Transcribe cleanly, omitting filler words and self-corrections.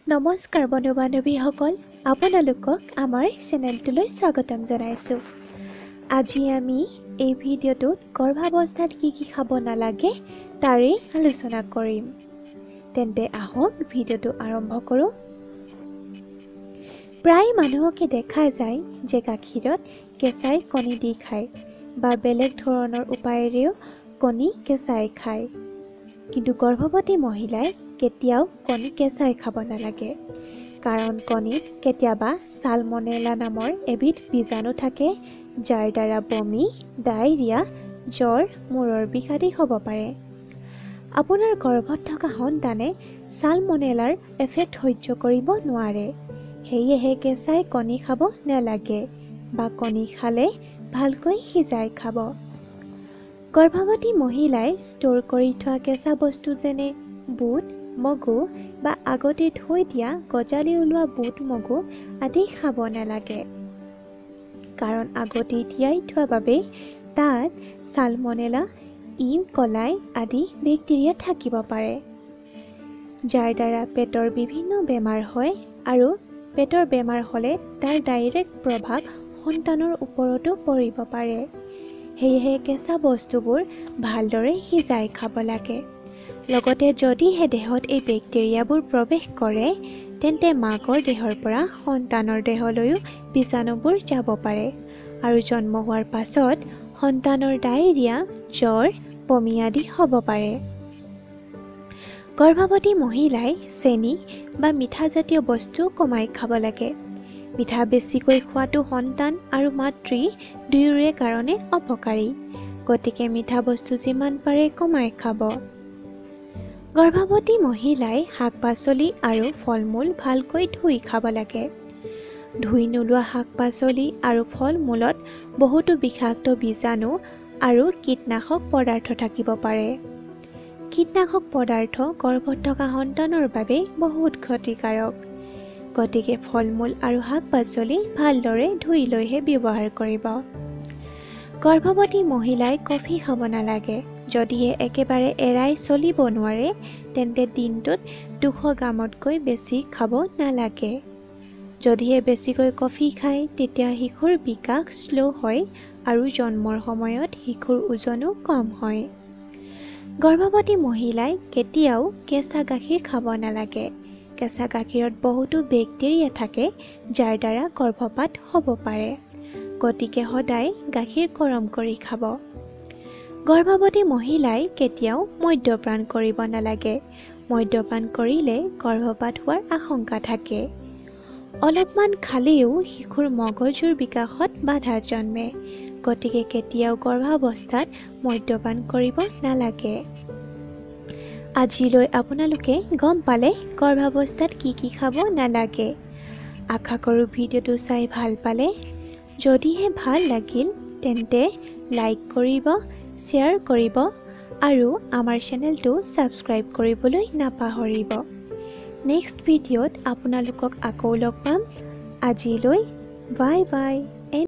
নমস্কাৰ বন্ধু বান্ধৱীসকল, আপোনালোকক আমাৰ চেনেলটোলৈ স্বাগতম জনাইছোঁ। আজি আমি এই ভিডিঅ'টোত গৰ্ভাৱস্থাত কি খাব নালাগে তাৰে আলোচনা কৰিম। তেন্তে আহক ভিডিঅ'টো আৰম্ভ কৰোঁ। প্ৰায় মানুহকে দেখা যায় যে গাখীৰত কেঁচাই কণী দি খায় বা বেলেগ ধৰণৰ উপায়েৰেও কণী কেঁচাই খায়। কিন্তু গৰ্ভৱতী মহিলাই কেতিয়াও কণী কেঁচাই খাব নালাগে, কাৰণ কণীত কেতিয়াবা সালমনেলা নামৰ এবিধ বীজাণু থাকে, যাৰ দ্বাৰা বমি, ডায়েৰিয়া, জ্বৰ, মূৰৰ বিষ আদি হ'ব পাৰে। আপোনাৰ গৰ্ভত থকা সন্তানে সালমনেলাৰ এফেক্ট সহ্য কৰিব নোৱাৰে, সেয়েহে কেঁচাই কণী খাব নালাগে বা কণী খালে ভালকৈ সিজাই খাব। গৰ্ভৱতী মহিলাই ষ্ট'ৰ কৰি থোৱা কেঁচা বস্তু যেনে বুট, মগু বা আগতে থৈ দিয়া গজালি ওলোৱা বুট, মগু আদি খাব নালাগে, কাৰণ আগতে তিয়াই থোৱা বাবে তাত সালমনেলা, ই. কলাই আদি বেক্টেৰিয়া থাকিব পাৰে, যাৰ দ্বাৰা পেটৰ বিভিন্ন বেমাৰ হয় আৰু পেটৰ বেমাৰ হ'লে তাৰ ডাইৰেক্ট প্ৰভাৱ সন্তানৰ ওপৰতো পৰিব পাৰে। সেয়েহে কেঁচা বস্তুবোৰ ভালদৰে সিজাই খাব লাগে। লগতে যদিহে দেহত এই বেক্টেৰিয়াবোৰ প্ৰৱেশ কৰে, তেন্তে মাকৰ দেহৰ পৰা সন্তানৰ দেহলৈও বীজাণুবোৰ যাব পাৰে আৰু জন্ম হোৱাৰ পাছত সন্তানৰ ডায়েৰিয়া, জ্বৰ, বমি আদি হ'ব পাৰে। গৰ্ভৱতী মহিলাই চেনি বা মিঠাজাতীয় বস্তু কমাই খাব লাগে। মিঠা বেছিকৈ খোৱাটো সন্তান আৰু মাতৃ দুয়োৰে কাৰণে অপকাৰী, গতিকে মিঠা বস্তু যিমান পাৰে কমাই খাব। গৰ্ভৱতী মহিলাই শাক-পাচলি আৰু ফল-মূল ভালকৈ ধুই খাব লাগে। ধুই নোলোৱা শাক-পাচলি আৰু ফল-মূলত বহুতো বিষাক্ত বীজাণু আৰু কীটনাশক পদাৰ্থ থাকিব পাৰে। কীটনাশক পদাৰ্থ গৰ্ভত থকা সন্তানৰ বাবে বহুত ক্ষতিকাৰক, গতিকে ফল-মূল আৰু শাক-পাচলি ভালদৰে ধুই লৈহে ব্যৱহাৰ কৰিব। গৰ্ভৱতী মহিলাই কফি খাব নালাগে। যদিহে একেবাৰে এৰাই চলিব নোৱাৰে, তেন্তে দিনটোত 200 গ্ৰামতকৈ বেছি খাব নালাগে। যদিহে বেছিকৈ কফি খায়, তেতিয়া শিশুৰ বিকাশ শ্ল' হয় আৰু জন্মৰ সময়ত শিশুৰ ওজনো কম হয়। গৰ্ভৱতী মহিলাই কেতিয়াও কেঁচা গাখীৰ খাব নালাগে। কেঁচা গাখীৰত বহুতো বেক্টেৰিয়া থাকে, যাৰ দ্বাৰা গৰ্ভপাত হ'ব পাৰে, গতিকে সদায় গাখীৰ গৰম কৰি খাব। গৰ্ভৱতী মহিলাই কেতিয়াও মদ্যপান কৰিব নালাগে। মদ্যপান কৰিলে গৰ্ভপাত হোৱাৰ আশংকা থাকে। অলপমান খালেও শিশুৰ মগজুৰ বিকাশত বাধা জন্মে, গতিকে কেতিয়াও গৰ্ভাৱস্থাত মদ্যপান কৰিব নালাগে। আজিলৈ আপোনালোকে গম পালে গৰ্ভাৱস্থাত কি খাব নালাগে। আশা কৰোঁ ভিডিঅ'টো চাই ভাল পালে। যদিহে ভাল লাগিল তেন্তে লাইক কৰিব, শ্বেয়াৰ কৰিব আৰু আমাৰ চেনেলটো ছাবস্ক্ৰাইব কৰিবলৈ নাপাহৰিব। নেক্সট ভিডিঅ'ত আপোনালোকক আকৌ লগ পাম। আজিলৈ বাই বাই।